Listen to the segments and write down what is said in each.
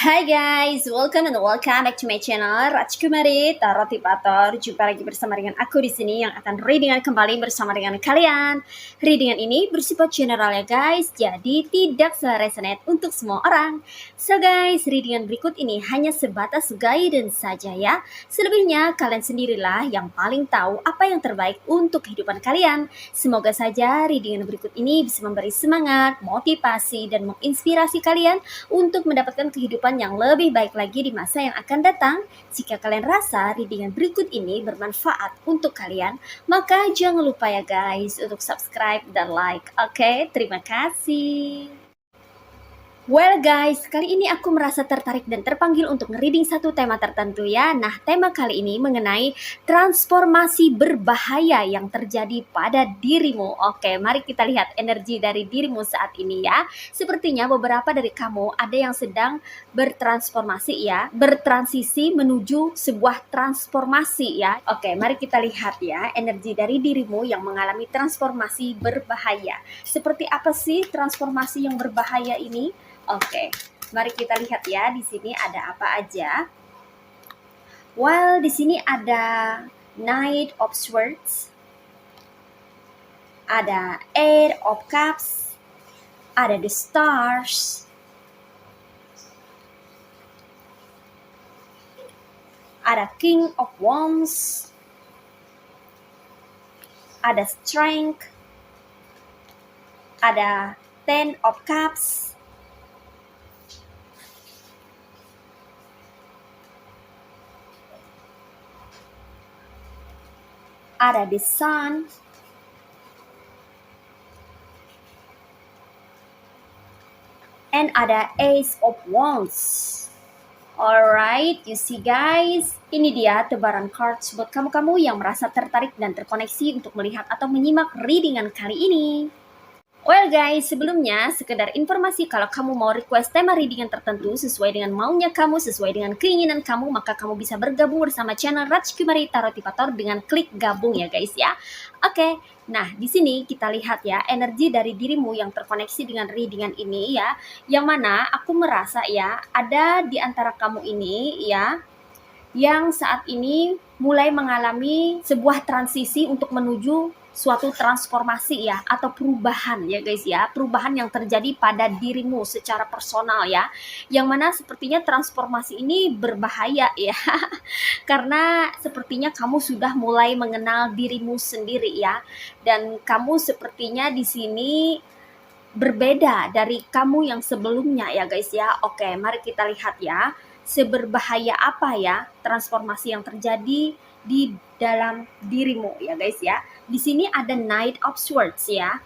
Hai guys, welcome back to my channel Rajkumari Tarot Tipator. Jumpa lagi bersama dengan aku di sini yang akan readingan kembali bersama dengan kalian. Readingan ini bersifat general ya guys, jadi tidak se-resonate untuk semua orang. So guys, readingan berikut ini hanya sebatas guidance saja ya. Selebihnya kalian sendirilah yang paling tahu apa yang terbaik untuk kehidupan kalian. Semoga saja readingan berikut ini bisa memberi semangat, motivasi, dan menginspirasi kalian untuk mendapatkan kehidupan yang lebih baik lagi di masa yang akan datang. Jika kalian rasa readingan berikut ini bermanfaat untuk kalian, maka jangan lupa ya guys untuk subscribe dan like. Oke, terima kasih. Well guys, kali ini aku merasa tertarik dan terpanggil untuk nge-reading satu tema tertentu ya. Nah, tema kali ini mengenai transformasi berbahaya yang terjadi pada dirimu. Oke, mari kita lihat energi dari dirimu saat ini ya. Sepertinya beberapa dari kamu ada yang sedang bertransformasi ya, bertransisi menuju sebuah transformasi ya. Oke, mari kita lihat ya energi dari dirimu yang mengalami transformasi berbahaya. Seperti apa sih transformasi yang berbahaya ini? Oke, mari kita lihat ya di sini ada apa aja. Well, di sini ada Knight of Swords, ada Eight of Cups, ada the Stars, ada King of Wands, ada Strength, ada Ten of Cups, ada the Sun, and ada Ace of Wands. Alright, you see guys, ini dia tebaran cards buat kamu-kamu yang merasa tertarik dan terkoneksi untuk melihat atau menyimak readingan kali ini. Well guys, sebelumnya sekedar informasi kalau kamu mau request tema readingan tertentu sesuai dengan maunya kamu, sesuai dengan keinginan kamu, maka kamu bisa bergabung bersama channel Rajkumari Tarot Tipator dengan klik gabung ya guys ya. Oke, nah di sini kita lihat ya energi dari dirimu yang terkoneksi dengan readingan ini ya, yang mana aku merasa ya ada di antara kamu ini ya, yang saat ini mulai mengalami sebuah transisi untuk menuju suatu transformasi ya, atau perubahan ya guys ya, perubahan yang terjadi pada dirimu secara personal ya, yang mana sepertinya transformasi ini berbahaya ya karena sepertinya kamu sudah mulai mengenal dirimu sendiri ya, dan kamu sepertinya di sini berbeda dari kamu yang sebelumnya ya guys ya. Oke, mari kita lihat ya, seberbahaya apa ya transformasi yang terjadi di dalam dirimu ya guys ya. Di sini ada Knight of Swords ya,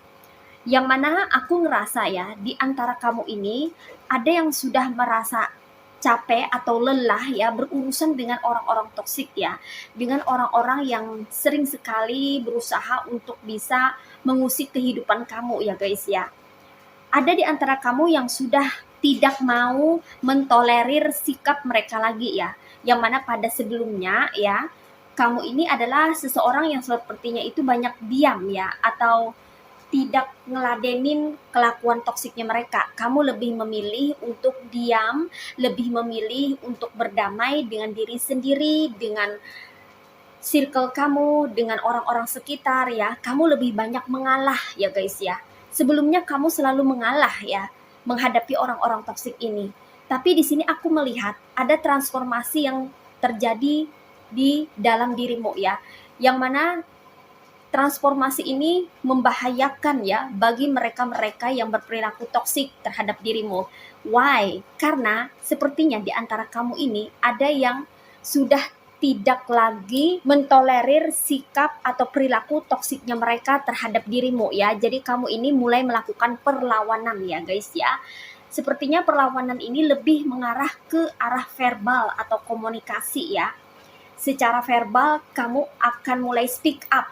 yang mana aku ngerasa ya di antara kamu ini ada yang sudah merasa capek atau lelah ya berurusan dengan orang-orang toksik ya, dengan orang-orang yang sering sekali berusaha untuk bisa mengusik kehidupan kamu ya guys ya. Ada di antara kamu yang sudah tidak mau mentolerir sikap mereka lagi ya, yang mana pada sebelumnya ya kamu ini adalah seseorang yang sepertinya itu banyak diam ya, atau tidak ngeladenin kelakuan toksiknya mereka. Kamu lebih memilih untuk diam, lebih memilih untuk berdamai dengan diri sendiri, dengan circle kamu, dengan orang-orang sekitar ya. Kamu lebih banyak mengalah ya guys ya. Sebelumnya kamu selalu mengalah ya menghadapi orang-orang toksik ini. Tapi di sini aku melihat ada transformasi yang terjadi di dalam dirimu ya, yang mana transformasi ini membahayakan ya bagi mereka-mereka yang berperilaku toksik terhadap dirimu. Why? Karena sepertinya di antara kamu ini ada yang sudah tidak lagi mentolerir sikap atau perilaku toksiknya mereka terhadap dirimu ya. Jadi kamu ini mulai melakukan perlawanan ya guys ya. Sepertinya perlawanan ini lebih mengarah ke arah verbal atau komunikasi ya. Secara verbal kamu akan mulai speak up,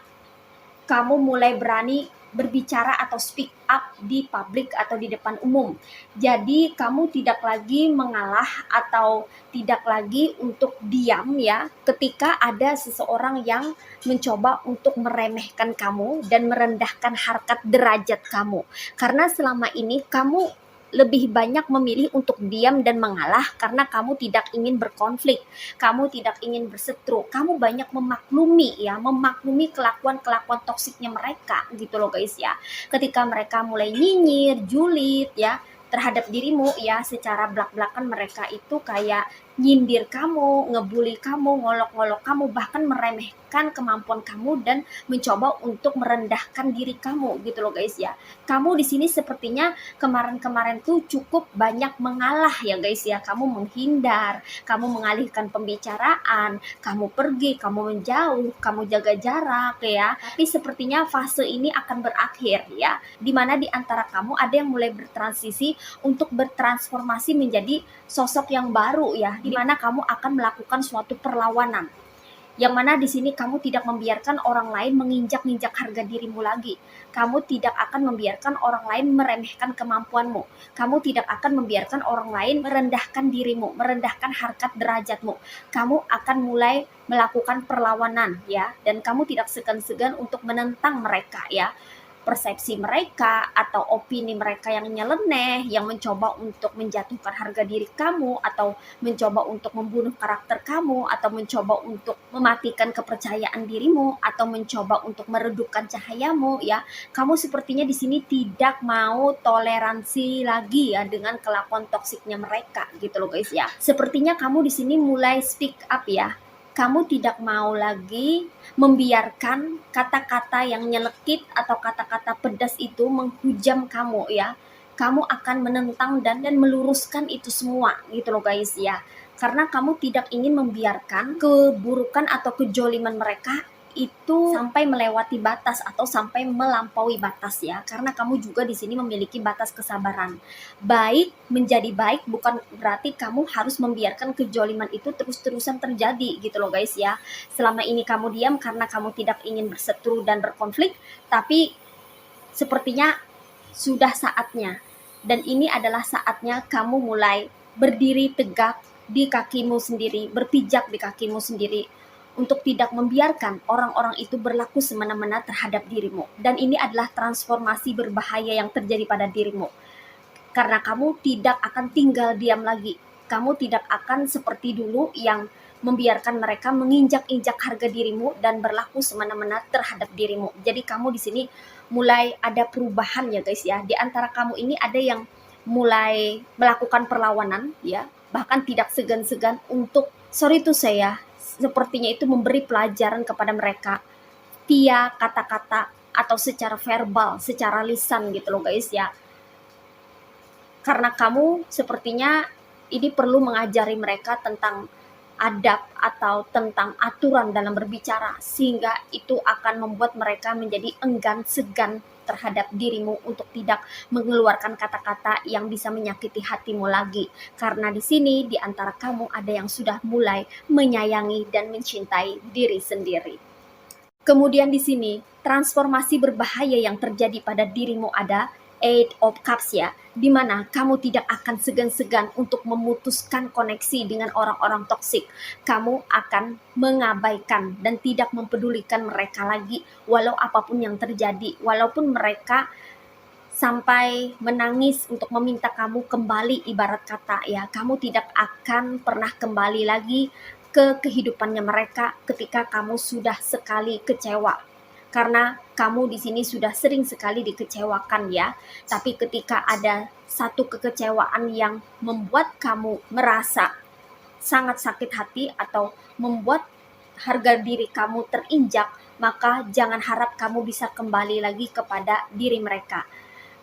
kamu mulai berani berbicara atau speak up di publik atau di depan umum. Jadi kamu tidak lagi mengalah atau tidak lagi untuk diam ya ketika ada seseorang yang mencoba untuk meremehkan kamu dan merendahkan harkat derajat kamu. Karena selama ini kamu lebih banyak memilih untuk diam dan mengalah karena kamu tidak ingin berkonflik, kamu tidak ingin berseteru, kamu banyak memaklumi kelakuan-kelakuan toksiknya mereka gitu loh guys ya. Ketika mereka mulai nyinyir, julid ya terhadap dirimu ya, secara belak-belakan mereka itu kayak nyindir kamu, ngebully kamu, ngolok-ngolok kamu, bahkan meremehkan kemampuan kamu dan mencoba untuk merendahkan diri kamu gitu loh guys ya. Kamu di sini sepertinya kemarin-kemarin tuh cukup banyak mengalah ya guys ya. Kamu menghindar, kamu mengalihkan pembicaraan, kamu pergi, kamu menjauh, kamu jaga jarak ya. Tapi sepertinya fase ini akan berakhir ya, dimana di antara kamu ada yang mulai bertransisi untuk bertransformasi menjadi sosok yang baru ya, dimana kamu akan melakukan suatu perlawanan. Yang mana di sini kamu tidak membiarkan orang lain menginjak-injak harga dirimu lagi. Kamu tidak akan membiarkan orang lain meremehkan kemampuanmu. Kamu tidak akan membiarkan orang lain merendahkan dirimu, merendahkan harkat derajatmu. Kamu akan mulai melakukan perlawanan ya, dan kamu tidak segan-segan untuk menentang mereka ya. Persepsi mereka atau opini mereka yang nyeleneh, yang mencoba untuk menjatuhkan harga diri kamu, atau mencoba untuk membunuh karakter kamu, atau mencoba untuk mematikan kepercayaan dirimu, atau mencoba untuk meredupkan cahayamu ya. Kamu sepertinya di sini tidak mau toleransi lagi ya dengan kelakuan toksiknya mereka gitu loh guys ya. Sepertinya kamu di sini mulai speak up ya. Kamu tidak mau lagi membiarkan kata-kata yang nyelekit atau kata-kata pedas itu menghujam kamu ya. Kamu akan menentang dan meluruskan itu semua gitu loh guys ya. Karena kamu tidak ingin membiarkan keburukan atau kejoliman mereka itu sampai melewati batas atau sampai melampaui batas ya. Karena kamu juga di sini memiliki batas kesabaran. Baik menjadi baik bukan berarti kamu harus membiarkan kejoliman itu terus-terusan terjadi gitu loh guys ya. Selama ini kamu diam karena kamu tidak ingin berseteru dan berkonflik, tapi sepertinya sudah saatnya, dan ini adalah saatnya kamu mulai berdiri tegak di kakimu sendiri, berpijak di kakimu sendiri, untuk tidak membiarkan orang-orang itu berlaku semena-mena terhadap dirimu. Dan ini adalah transformasi berbahaya yang terjadi pada dirimu. Karena kamu tidak akan tinggal diam lagi. Kamu tidak akan seperti dulu yang membiarkan mereka menginjak-injak harga dirimu dan berlaku semena-mena terhadap dirimu. Jadi kamu di sini mulai ada perubahan ya guys ya. Di antara kamu ini ada yang mulai melakukan perlawanan ya, bahkan tidak segan-segan untuk sepertinya itu memberi pelajaran kepada mereka via kata-kata atau secara verbal, secara lisan gitu loh guys ya. Karena kamu sepertinya ini perlu mengajari mereka tentang adab atau tentang aturan dalam berbicara, sehingga itu akan membuat mereka menjadi enggan segan terhadap dirimu untuk tidak mengeluarkan kata-kata yang bisa menyakiti hatimu lagi. Karena di sini di antara kamu ada yang sudah mulai menyayangi dan mencintai diri sendiri. Kemudian di sini transformasi berbahaya yang terjadi pada dirimu ada Eight of Cups ya, di mana kamu tidak akan segan-segan untuk memutuskan koneksi dengan orang-orang toksik. Kamu akan mengabaikan dan tidak mempedulikan mereka lagi, walau apapun yang terjadi, walaupun mereka sampai menangis untuk meminta kamu kembali, ibarat kata ya, kamu tidak akan pernah kembali lagi ke kehidupannya mereka ketika kamu sudah sekali kecewa. Karena kamu di sini sudah sering sekali dikecewakan ya. Tapi ketika ada satu kekecewaan yang membuat kamu merasa sangat sakit hati atau membuat harga diri kamu terinjak, maka jangan harap kamu bisa kembali lagi kepada diri mereka.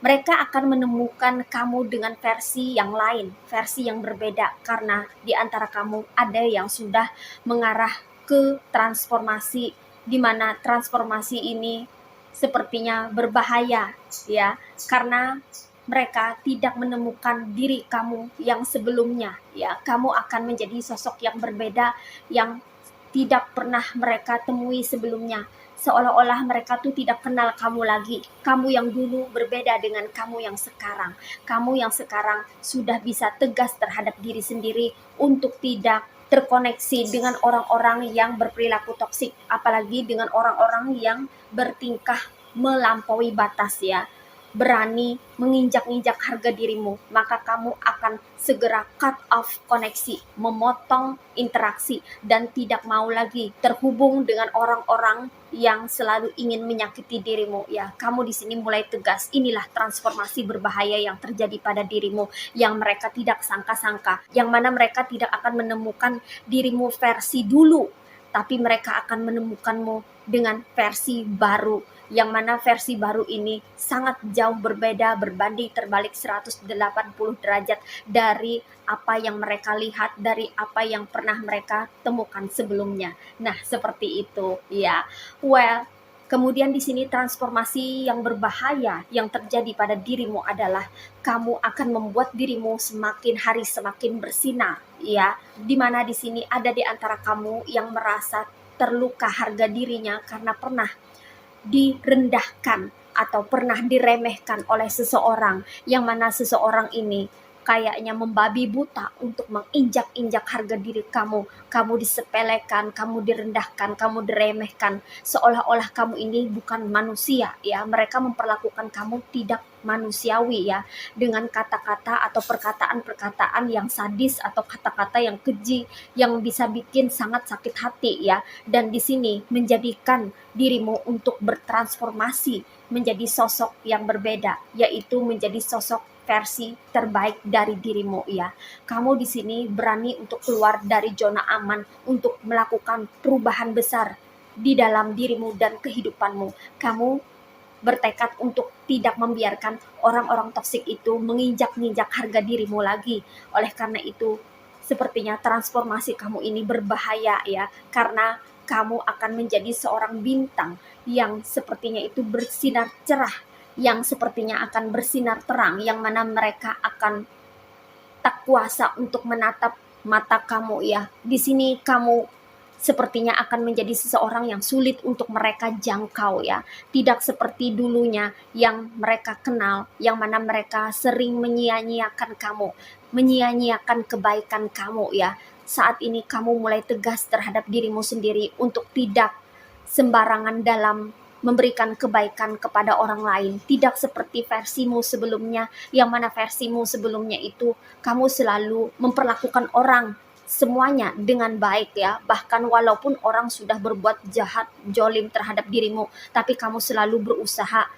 Mereka akan menemukan kamu dengan versi yang lain, versi yang berbeda, karena di antara kamu ada yang sudah mengarah ke transformasi, di mana transformasi ini sepertinya berbahaya ya, karena mereka tidak menemukan diri kamu yang sebelumnya, ya. Kamu akan menjadi sosok yang berbeda, yang tidak pernah mereka temui sebelumnya. Seolah-olah mereka tuh tidak kenal kamu lagi. Kamu yang dulu berbeda dengan kamu yang sekarang. Kamu yang sekarang sudah bisa tegas terhadap diri sendiri untuk tidak terkoneksi dengan orang-orang yang berperilaku toksik, apalagi dengan orang-orang yang bertingkah melampaui batas, ya. Berani menginjak-injak harga dirimu, maka kamu akan segera cut off koneksi, memotong interaksi, dan tidak mau lagi terhubung dengan orang-orang yang selalu ingin menyakiti dirimu, ya. Kamu di sini mulai tegas. Inilah transformasi berbahaya yang terjadi pada dirimu, yang mereka tidak sangka-sangka, yang mana mereka tidak akan menemukan dirimu versi dulu, tapi mereka akan menemukanmu dengan versi baru, yang mana versi baru ini sangat jauh berbeda, berbanding terbalik 180 derajat dari apa yang mereka lihat, dari apa yang pernah mereka temukan sebelumnya. Nah, seperti itu, ya. Well, kemudian di sini transformasi yang berbahaya yang terjadi pada dirimu adalah kamu akan membuat dirimu semakin hari semakin bersinar, ya. Dimana di sini ada di antara kamu yang merasa terluka harga dirinya karena pernah direndahkan atau pernah diremehkan oleh seseorang, yang mana seseorang ini kayaknya membabi buta untuk menginjak-injak harga diri kamu. Kamu disepelekan, kamu direndahkan, kamu diremehkan, seolah-olah kamu ini bukan manusia, ya. Mereka memperlakukan kamu tidak manusiawi, ya, dengan kata-kata atau perkataan-perkataan yang sadis atau kata-kata yang keji yang bisa bikin sangat sakit hati, ya. Dan di sini menjadikan dirimu untuk bertransformasi menjadi sosok yang berbeda, yaitu menjadi sosok versi terbaik dari dirimu, ya. Kamu di sini berani untuk keluar dari zona aman, untuk melakukan perubahan besar di dalam dirimu dan kehidupanmu. Kamu bertekad untuk tidak membiarkan orang-orang toksik itu menginjak-injak harga dirimu lagi. Oleh karena itu, sepertinya transformasi kamu ini berbahaya, ya, karena kamu akan menjadi seorang bintang yang sepertinya itu bersinar cerah, yang sepertinya akan bersinar terang, yang mana mereka akan tak kuasa untuk menatap mata kamu, ya. Di sini kamu sepertinya akan menjadi seseorang yang sulit untuk mereka jangkau, ya. Tidak seperti dulunya yang mereka kenal, yang mana mereka sering menyia-nyiakan kamu, menyia-nyiakan kebaikan kamu, ya. Saat ini kamu mulai tegas terhadap dirimu sendiri untuk tidak sembarangan dalam memberikan kebaikan kepada orang lain. Tidak seperti versimu sebelumnya, yang mana versimu sebelumnya itu kamu selalu memperlakukan orang semuanya dengan baik, ya. Bahkan walaupun orang sudah berbuat jahat, jolim terhadap dirimu, tapi kamu selalu berusaha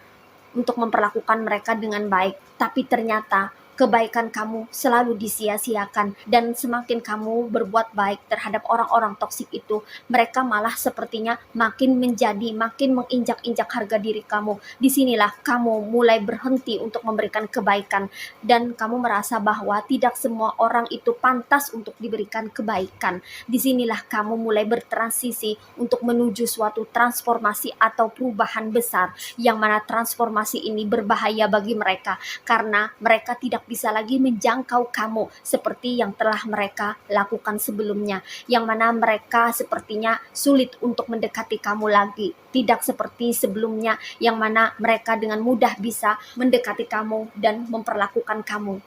untuk memperlakukan mereka dengan baik. Tapi ternyata kebaikan kamu selalu disia-siakan, dan semakin kamu berbuat baik terhadap orang-orang toksik itu, mereka malah sepertinya makin menginjak-injak harga diri kamu. Disinilah kamu mulai berhenti untuk memberikan kebaikan, dan kamu merasa bahwa tidak semua orang itu pantas untuk diberikan kebaikan. Disinilah kamu mulai bertransisi untuk menuju suatu transformasi atau perubahan besar, yang mana transformasi ini berbahaya bagi mereka, karena mereka tidak bisa lagi menjangkau kamu seperti yang telah mereka lakukan sebelumnya, yang mana mereka sepertinya sulit untuk mendekati kamu lagi. Tidak seperti sebelumnya, yang mana mereka dengan mudah bisa mendekati kamu dan memperlakukan kamu.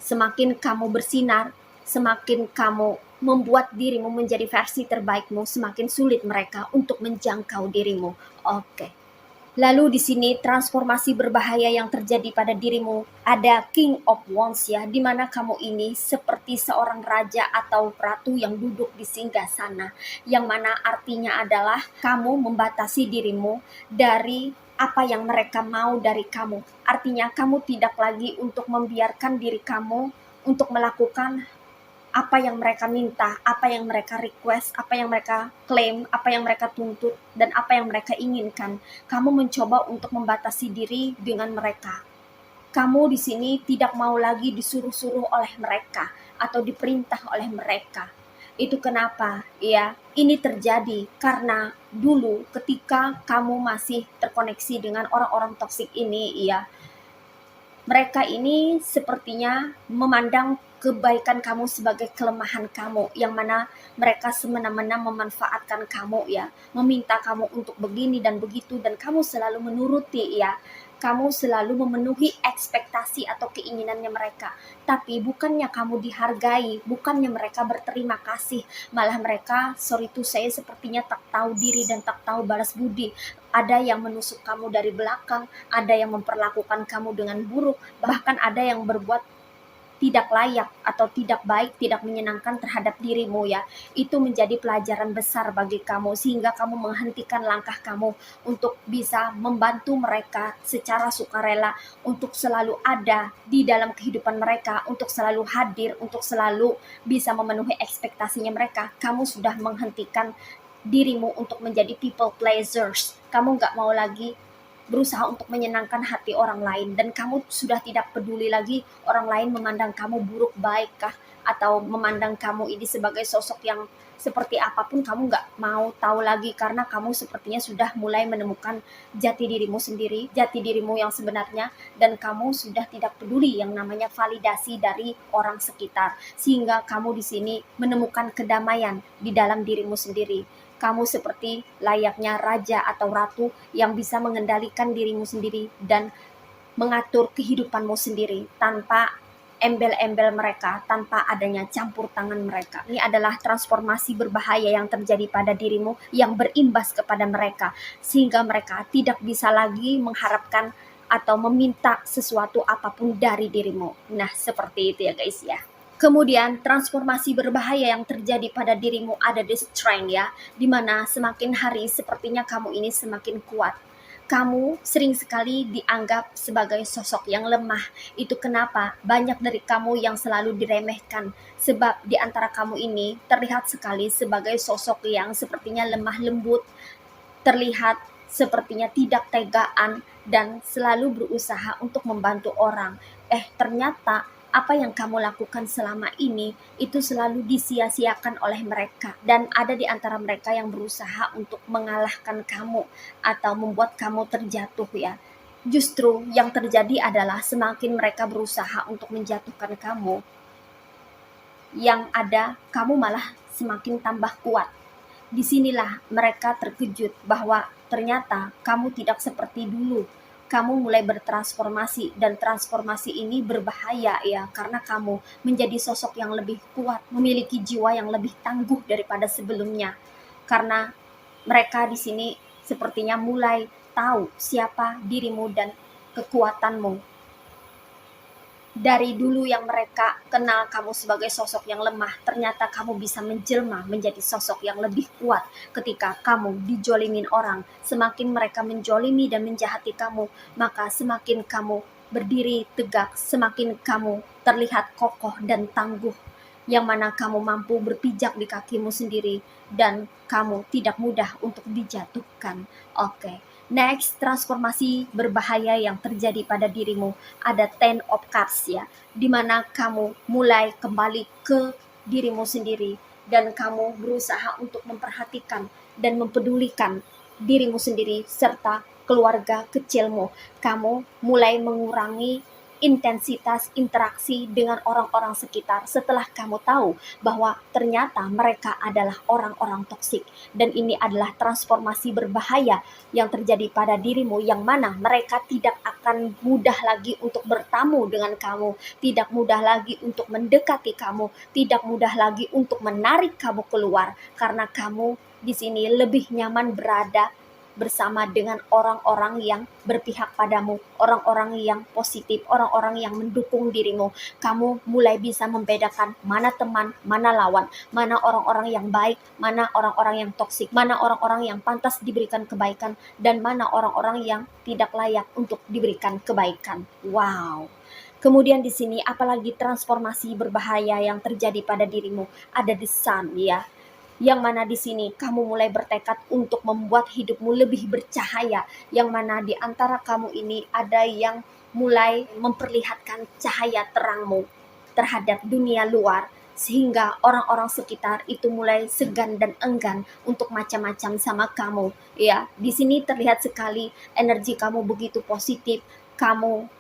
Semakin kamu bersinar, semakin kamu membuat dirimu menjadi versi terbaikmu, semakin sulit mereka untuk menjangkau dirimu. Oke. Lalu di sini transformasi berbahaya yang terjadi pada dirimu, ada King of Wands, ya, di mana kamu ini seperti seorang raja atau ratu yang duduk di singgasana, yang mana artinya adalah kamu membatasi dirimu dari apa yang mereka mau dari kamu. Artinya kamu tidak lagi untuk membiarkan diri kamu untuk melakukan apa yang mereka minta, apa yang mereka request, apa yang mereka klaim, apa yang mereka tuntut, dan apa yang mereka inginkan. Kamu mencoba untuk membatasi diri dengan mereka. Kamu di sini tidak mau lagi disuruh-suruh oleh mereka atau diperintah oleh mereka. Itu kenapa, ya, ini terjadi karena dulu ketika kamu masih terkoneksi dengan orang-orang toksik ini, ya, Mereka ini sepertinya memandang kebaikan kamu sebagai kelemahan kamu, yang mana mereka semena-mena memanfaatkan kamu ya, meminta kamu untuk begini dan begitu, dan kamu selalu menuruti ya. Kamu selalu memenuhi ekspektasi atau keinginannya mereka. Tapi bukannya kamu dihargai, bukannya mereka berterima kasih, malah mereka, sorry to say, sepertinya tak tahu diri dan tak tahu balas budi. Ada yang menusuk kamu dari belakang, ada yang memperlakukan kamu dengan buruk, bahkan ada yang berbuat tidak layak atau tidak baik, tidak menyenangkan terhadap dirimu ya. Itu menjadi pelajaran besar bagi kamu, sehingga kamu menghentikan langkah kamu untuk bisa membantu mereka secara sukarela, untuk selalu ada di dalam kehidupan mereka, untuk selalu hadir, untuk selalu bisa memenuhi ekspektasinya mereka. Kamu sudah menghentikan dirimu untuk menjadi people pleasers. Kamu nggak mau lagi berusaha untuk menyenangkan hati orang lain, dan kamu sudah tidak peduli lagi orang lain memandang kamu buruk baik kah, atau memandang kamu ini sebagai sosok yang seperti apapun. Kamu nggak mau tahu lagi, karena kamu sepertinya sudah mulai menemukan jati dirimu sendiri, jati dirimu yang sebenarnya, dan kamu sudah tidak peduli yang namanya validasi dari orang sekitar, sehingga kamu di sini menemukan kedamaian di dalam dirimu sendiri. Kamu seperti layaknya raja atau ratu yang bisa mengendalikan dirimu sendiri dan mengatur kehidupanmu sendiri tanpa embel-embel mereka, tanpa adanya campur tangan mereka. Ini adalah transformasi berbahaya yang terjadi pada dirimu, yang berimbas kepada mereka, sehingga mereka tidak bisa lagi mengharapkan atau meminta sesuatu apapun dari dirimu. Nah, seperti itu ya guys ya. Kemudian transformasi berbahaya yang terjadi pada dirimu ada di strength ya, dimana semakin hari sepertinya kamu ini semakin kuat. Kamu sering sekali dianggap sebagai sosok yang lemah. Itu kenapa banyak dari kamu yang selalu diremehkan, sebab di antara kamu ini terlihat sekali sebagai sosok yang sepertinya lemah lembut, terlihat sepertinya tidak tegaan, dan selalu berusaha untuk membantu orang. Ternyata apa yang kamu lakukan selama ini itu selalu disia-siakan oleh mereka, dan ada di antara mereka yang berusaha untuk mengalahkan kamu atau membuat kamu terjatuh ya. Justru yang terjadi adalah semakin mereka berusaha untuk menjatuhkan kamu, yang ada kamu malah semakin tambah kuat. Disinilah mereka terkejut bahwa ternyata kamu tidak seperti dulu. Kamu mulai bertransformasi, dan transformasi ini berbahaya ya, karena kamu menjadi sosok yang lebih kuat, memiliki jiwa yang lebih tangguh daripada sebelumnya. Karena mereka di sini sepertinya mulai tahu siapa dirimu dan kekuatanmu. Dari dulu yang mereka kenal kamu sebagai sosok yang lemah, ternyata kamu bisa menjelma menjadi sosok yang lebih kuat ketika kamu dijolimin orang. Semakin mereka menjolimi dan menjahati kamu, maka semakin kamu berdiri tegak, semakin kamu terlihat kokoh dan tangguh, yang mana kamu mampu berpijak di kakimu sendiri, dan kamu tidak mudah untuk dijatuhkan. Oke. Next, transformasi berbahaya yang terjadi pada dirimu ada Ten of Cups ya, dimana kamu mulai kembali ke dirimu sendiri, dan kamu berusaha untuk memperhatikan dan mempedulikan dirimu sendiri serta keluarga kecilmu. Kamu mulai mengurangi intensitas interaksi dengan orang-orang sekitar setelah kamu tahu bahwa ternyata mereka adalah orang-orang toksik, dan ini adalah transformasi berbahaya yang terjadi pada dirimu, yang mana mereka tidak akan mudah lagi untuk bertamu dengan kamu, tidak mudah lagi untuk mendekati kamu, tidak mudah lagi untuk menarik kamu keluar, karena kamu di sini lebih nyaman berada bersama dengan orang-orang yang berpihak padamu, orang-orang yang positif, orang-orang yang mendukung dirimu. Kamu mulai bisa membedakan mana teman, mana lawan, mana orang-orang yang baik, mana orang-orang yang toksik, mana orang-orang yang pantas diberikan kebaikan, dan mana orang-orang yang tidak layak untuk diberikan kebaikan. Wow. Kemudian di sini apalagi transformasi berbahaya yang terjadi pada dirimu ada the sun ya, yang mana di sini kamu mulai bertekad untuk membuat hidupmu lebih bercahaya, yang mana di antara kamu ini ada yang mulai memperlihatkan cahaya terangmu terhadap dunia luar, sehingga orang-orang sekitar itu mulai segan dan enggan untuk macam-macam sama kamu ya. Di sini terlihat sekali energi kamu begitu positif, kamu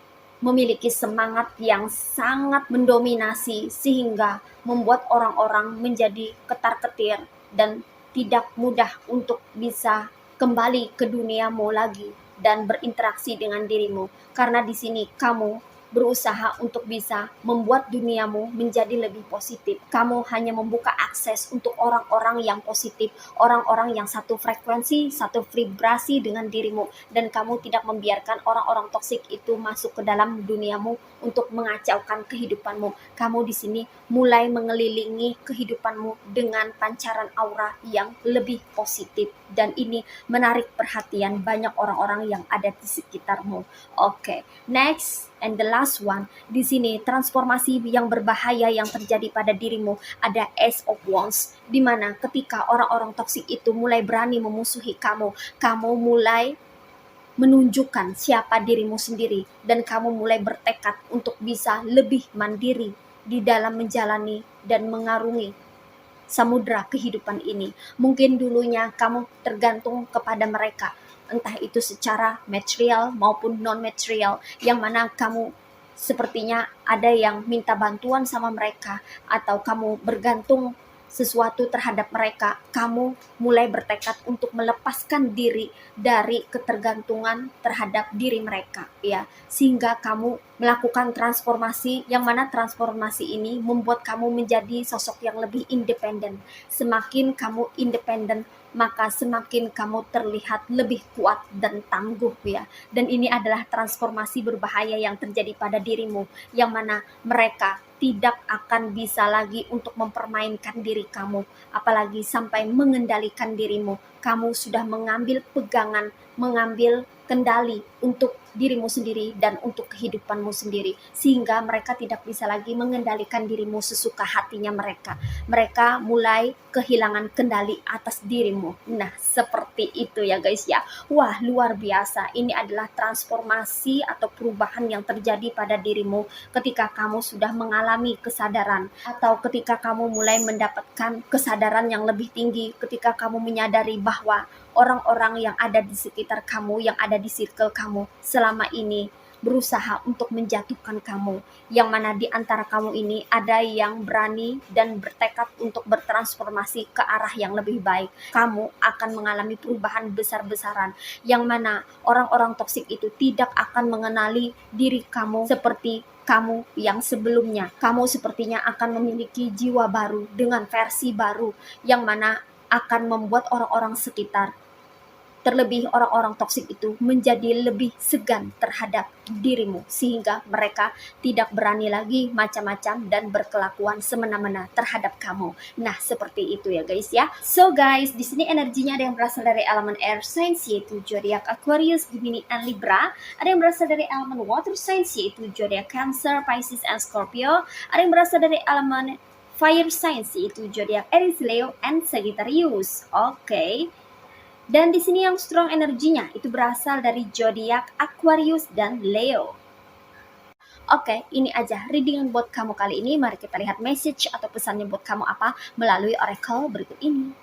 memiliki semangat yang sangat mendominasi sehingga membuat orang-orang menjadi ketar-ketir dan tidak mudah untuk bisa kembali ke duniamu lagi dan berinteraksi dengan dirimu. Karena di sini kamu berusaha untuk bisa membuat duniamu menjadi lebih positif. Kamu hanya membuka akses untuk orang-orang yang positif, orang-orang yang satu frekuensi, satu vibrasi dengan dirimu, dan kamu tidak membiarkan orang-orang toksik itu masuk ke dalam duniamu untuk mengacaukan kehidupanmu. Kamu di sini mulai mengelilingi kehidupanmu dengan pancaran aura yang lebih positif, dan ini menarik perhatian banyak orang-orang yang ada di sekitarmu. Oke, next and the last one, di sini transformasi yang berbahaya yang terjadi pada dirimu ada Ace of Wands, di mana ketika orang-orang toksik itu mulai berani memusuhi kamu, kamu mulai menunjukkan siapa dirimu sendiri dan kamu mulai bertekad untuk bisa lebih mandiri di dalam menjalani dan mengarungi samudra kehidupan ini. Mungkin dulunya kamu tergantung kepada mereka, entah itu secara material maupun non-material, yang mana kamu sepertinya ada yang minta bantuan sama mereka atau kamu bergantung sesuatu terhadap mereka. Kamu mulai bertekad untuk melepaskan diri dari ketergantungan terhadap diri mereka, ya, sehingga kamu melakukan transformasi, yang mana transformasi ini membuat kamu menjadi sosok yang lebih independen. Semakin kamu independen, maka semakin kamu terlihat lebih kuat dan tangguh, ya. Dan ini adalah transformasi berbahaya yang terjadi pada dirimu, yang mana mereka tidak akan bisa lagi untuk mempermainkan diri kamu, apalagi sampai mengendalikan dirimu. Kamu sudah mengambil pegangan, mengambil kendali untuk dirimu sendiri dan untuk kehidupanmu sendiri, sehingga mereka tidak bisa lagi mengendalikan dirimu sesuka hatinya mereka. Mereka mulai kehilangan kendali atas dirimu. Nah, seperti itu ya guys ya. Wah, luar biasa. Ini adalah transformasi atau perubahan yang terjadi pada dirimu ketika kamu sudah mengalami kesadaran, atau ketika kamu mulai mendapatkan kesadaran yang lebih tinggi, ketika kamu menyadari bahwa orang-orang yang ada di sekitar kamu, yang ada di circle kamu selama ini berusaha untuk menjatuhkan kamu, yang mana di antara kamu ini ada yang berani dan bertekad untuk bertransformasi ke arah yang lebih baik. Kamu akan mengalami perubahan besar-besaran, yang mana orang-orang toksik itu tidak akan mengenali diri kamu seperti kamu yang sebelumnya. Kamu sepertinya akan memiliki jiwa baru dengan versi baru, yang mana akan membuat orang-orang sekitar, terlebih orang-orang toksik itu, menjadi lebih segan terhadap dirimu, sehingga mereka tidak berani lagi macam-macam dan berkelakuan semena-mena terhadap kamu. Nah, seperti itu ya guys ya. So guys, di sini energinya ada yang berasal dari elemen air signs yaitu zodiak Aquarius, Gemini, and Libra. Ada yang berasal dari elemen water signs yaitu zodiak Cancer, Pisces, and Scorpio. Ada yang berasal dari elemen fire signs yaitu zodiak Aries, Leo, and Sagittarius. Oke. Dan di sini yang strong energinya itu berasal dari zodiak Aquarius dan Leo. Oke, ini aja reading buat kamu kali ini. Mari kita lihat message atau pesannya buat kamu apa melalui oracle berikut ini.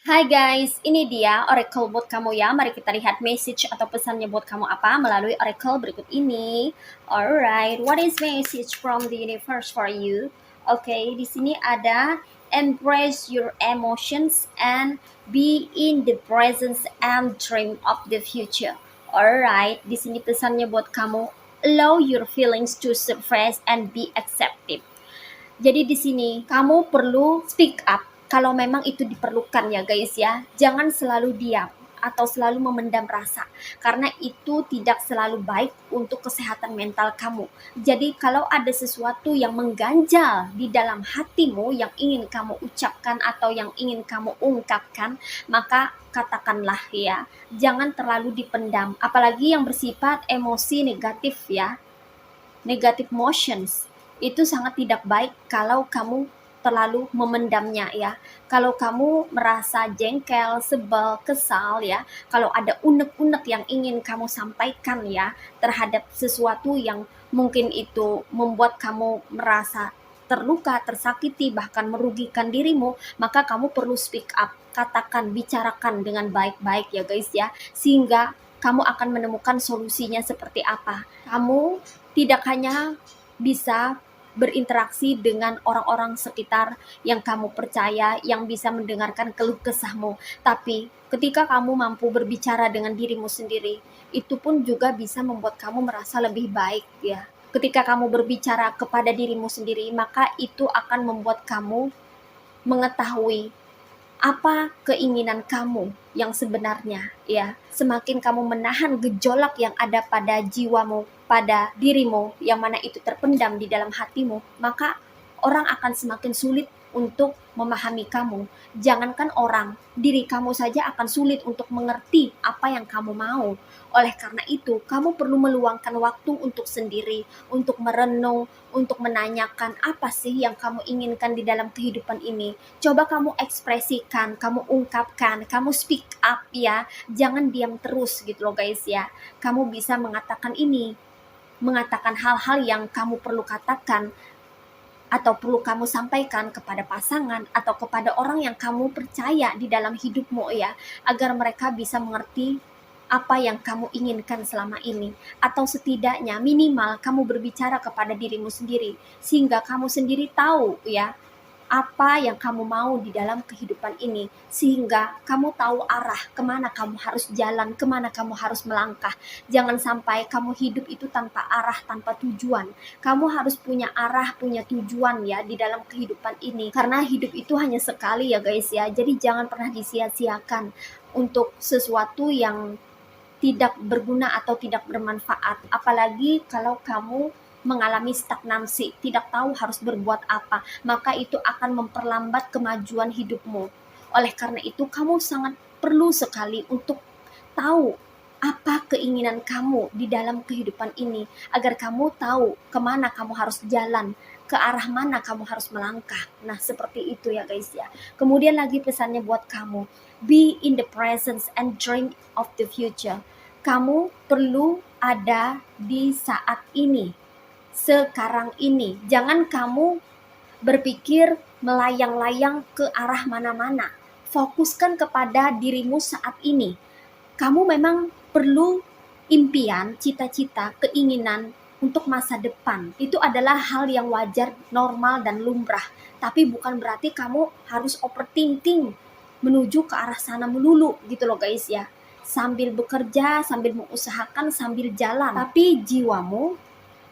Hai guys, ini dia oracle buat kamu ya. Mari kita lihat message atau pesannya buat kamu apa melalui oracle berikut ini. Alright, what is message from the universe for you? Oke, di sini ada embrace your emotions and be in the presence and dream of the future. Alright, di sini pesannya buat kamu, allow your feelings to surface and be accepted. Jadi di sini kamu perlu speak up kalau memang itu diperlukan ya guys ya. Jangan selalu diam atau selalu memendam rasa, karena itu tidak selalu baik untuk kesehatan mental kamu. Jadi kalau ada sesuatu yang mengganjal di dalam hatimu yang ingin kamu ucapkan atau yang ingin kamu ungkapkan, maka katakanlah ya. Jangan terlalu dipendam, apalagi yang bersifat emosi negatif ya. Negative emotions itu sangat tidak baik kalau kamu terlalu memendamnya ya. Kalau kamu merasa jengkel, sebel, kesal ya, kalau ada unek-unek yang ingin kamu sampaikan ya terhadap sesuatu yang mungkin itu membuat kamu merasa terluka, tersakiti, bahkan merugikan dirimu, maka kamu perlu speak up, katakan, bicarakan dengan baik-baik ya guys ya, sehingga kamu akan menemukan solusinya seperti apa. Kamu tidak hanya bisa berinteraksi dengan orang-orang sekitar yang kamu percaya, yang bisa mendengarkan keluh kesahmu, tapi ketika kamu mampu berbicara dengan dirimu sendiri, itu pun juga bisa membuat kamu merasa lebih baik ya. Ketika kamu berbicara kepada dirimu sendiri, maka itu akan membuat kamu mengetahui apa keinginan kamu yang sebenarnya ya. Semakin kamu menahan gejolak yang ada pada jiwamu, pada dirimu yang mana itu terpendam di dalam hatimu, maka orang akan semakin sulit untuk memahami kamu. Jangankan orang, diri kamu saja akan sulit untuk mengerti apa yang kamu mau. Oleh karena itu, kamu perlu meluangkan waktu untuk sendiri, untuk merenung, untuk menanyakan apa sih yang kamu inginkan di dalam kehidupan ini. Coba kamu ekspresikan, kamu ungkapkan, kamu speak up ya. Jangan diam terus gitu loh guys ya. Kamu bisa mengatakan ini, mengatakan hal-hal yang kamu perlu katakan atau perlu kamu sampaikan kepada pasangan atau kepada orang yang kamu percaya di dalam hidupmu ya, agar mereka bisa mengerti apa yang kamu inginkan selama ini, atau setidaknya minimal kamu berbicara kepada dirimu sendiri sehingga kamu sendiri tahu ya apa yang kamu mau di dalam kehidupan ini, sehingga kamu tahu arah kemana kamu harus jalan, kemana kamu harus melangkah. Jangan sampai kamu hidup itu tanpa arah, tanpa tujuan. Kamu harus punya arah, punya tujuan ya di dalam kehidupan ini, karena hidup itu hanya sekali ya guys ya. Jadi jangan pernah disia-siakan untuk sesuatu yang tidak berguna atau tidak bermanfaat. Apalagi kalau kamu mengalami stagnansi, tidak tahu harus berbuat apa, maka itu akan memperlambat kemajuan hidupmu. Oleh karena itu, kamu sangat perlu sekali untuk tahu apa keinginan kamu di dalam kehidupan ini, agar kamu tahu kemana kamu harus jalan, ke arah mana kamu harus melangkah. Nah, seperti itu ya guys ya. Kemudian lagi pesannya buat kamu, be in the presence and dream of the future. Kamu perlu ada di saat ini, sekarang ini. Jangan kamu berpikir melayang-layang ke arah mana-mana. Fokuskan kepada dirimu saat ini. Kamu memang perlu impian, cita-cita, keinginan untuk masa depan. Itu adalah hal yang wajar, normal, dan lumrah. Tapi bukan berarti kamu harus overthinking menuju ke arah sana melulu gitu loh guys ya. Sambil bekerja, sambil mengusahakan, sambil jalan. Tapi jiwamu,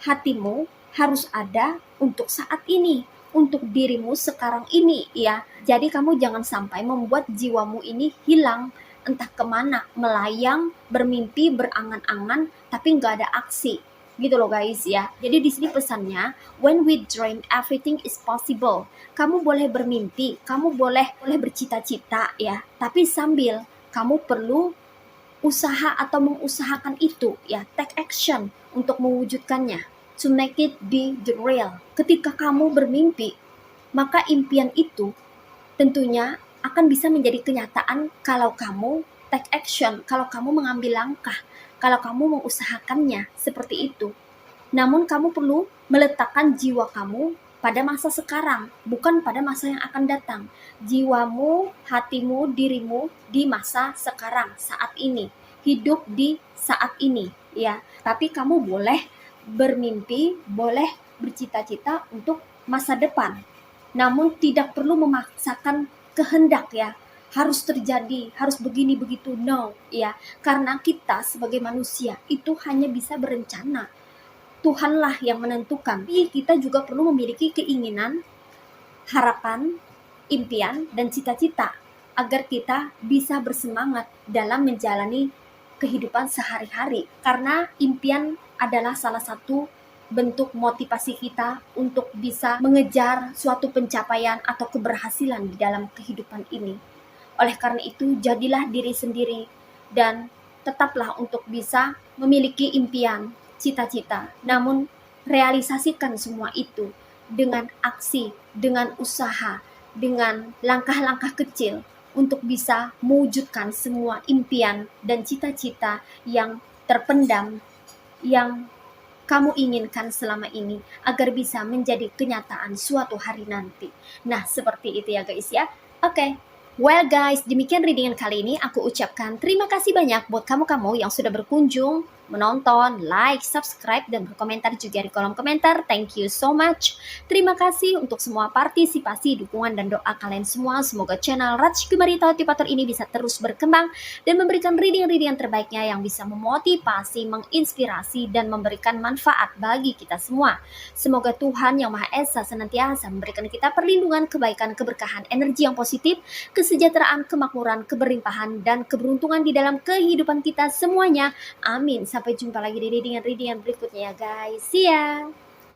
hatimu harus ada untuk saat ini, untuk dirimu sekarang ini ya. Jadi kamu jangan sampai membuat jiwamu ini hilang entah kemana, melayang, bermimpi, berangan-angan, tapi nggak ada aksi gitu loh guys ya. Jadi di sini pesannya, when we dream everything is possible. Kamu boleh bermimpi, kamu boleh bercita-cita ya, tapi sambil kamu perlu usaha atau mengusahakan itu ya, take action untuk mewujudkannya, to make it be the real. Ketika kamu bermimpi, maka impian itu tentunya akan bisa menjadi kenyataan kalau kamu take action, kalau kamu mengambil langkah, kalau kamu mengusahakannya seperti itu. Namun kamu perlu meletakkan jiwa kamu pada masa sekarang, bukan pada masa yang akan datang. Jiwamu, hatimu, dirimu di masa sekarang, saat ini. Hidup di saat ini, ya. Tapi kamu boleh bermimpi, boleh bercita-cita untuk masa depan. Namun tidak perlu memaksakan kehendak ya. Harus terjadi, harus begini begitu, no ya. Karena kita sebagai manusia itu hanya bisa berencana. Tuhanlah yang menentukan. Tapi kita juga perlu memiliki keinginan, harapan, impian, dan cita-cita agar kita bisa bersemangat dalam menjalani kehidupan sehari-hari. Karena impian adalah salah satu bentuk motivasi kita untuk bisa mengejar suatu pencapaian atau keberhasilan di dalam kehidupan ini. Oleh karena itu, jadilah diri sendiri dan tetaplah untuk bisa memiliki impian, cita-cita. Namun, realisasikan semua itu dengan aksi, dengan usaha, dengan langkah-langkah kecil untuk bisa mewujudkan semua impian dan cita-cita yang terpendam, yang kamu inginkan selama ini, agar bisa menjadi kenyataan suatu hari nanti. Nah, seperti itu ya guys ya. Oke. Well guys, demikian readingan kali ini. Aku ucapkan terima kasih banyak buat kamu-kamu yang sudah berkunjung menonton, like, subscribe, dan berkomentar juga di kolom komentar. Thank you so much. Terima kasih untuk semua partisipasi, dukungan, dan doa kalian semua. Semoga channel Raj Kumarita Motivator ini bisa terus berkembang dan memberikan reading-reading terbaiknya yang bisa memotivasi, menginspirasi, dan memberikan manfaat bagi kita semua. Semoga Tuhan Yang Maha Esa senantiasa memberikan kita perlindungan, kebaikan, keberkahan, energi yang positif, kesejahteraan, kemakmuran, keberlimpahan, dan keberuntungan di dalam kehidupan kita semuanya. Amin. Sampai jumpa lagi di reading-reading berikutnya ya guys. See ya.